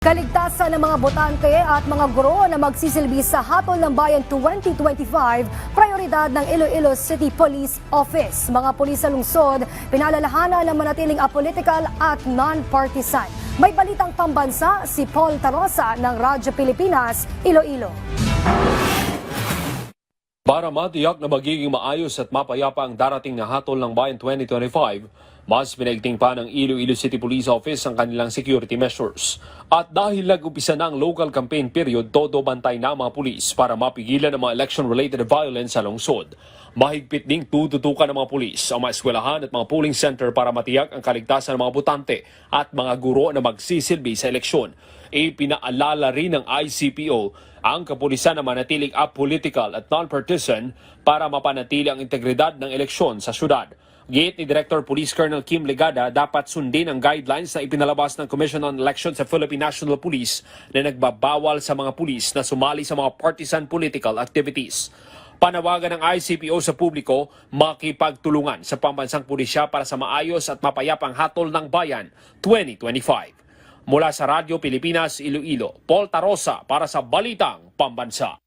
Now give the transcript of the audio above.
Kaligtasan ng mga botante at mga guro na magsisilbi sa Hatol ng Bayan 2025, prioridad ng Iloilo City Police Office. Mga pulis sa lungsod, pinalalahanan na manatiling apolitical at non-partisan. May balitang pambansa si Paul Tarosa ng Radyo Pilipinas, Iloilo. Para matiyak na magiging maayos at mapayapa ang darating na Hatol ng Bayan 2025, mas pinaigting pa ng Iloilo City Police Office ang kanilang security measures. At dahil nag-upisa na ang local campaign period, todo bantay na ang mga pulis para mapigilan ang mga election-related violence sa lungsod. Mahigpit ding tututukan ng mga pulis ang mga eskwelahan at mga polling center para matiyak ang kaligtasan ng mga botante at mga guro na magsisilbi sa eleksyon. Ipinaalala rin ng ICPO ang kapulisan na manatiling apolitical at non-partisan para mapanatili ang integridad ng eleksyon sa syudad. Giit ni Director Police Colonel Kim Legada, dapat sundin ang guidelines na ipinalabas ng Commission on Elections sa Philippine National Police na nagbabawal sa mga pulis na sumali sa mga partisan political activities. Panawagan ng ICPO sa publiko, makipagtulungan sa pambansang pulisya para sa maayos at mapayapang Hatol ng Bayan 2025. Mula sa Radyo Pilipinas, Iloilo, Paul Tarosa para sa Balitang Pambansa.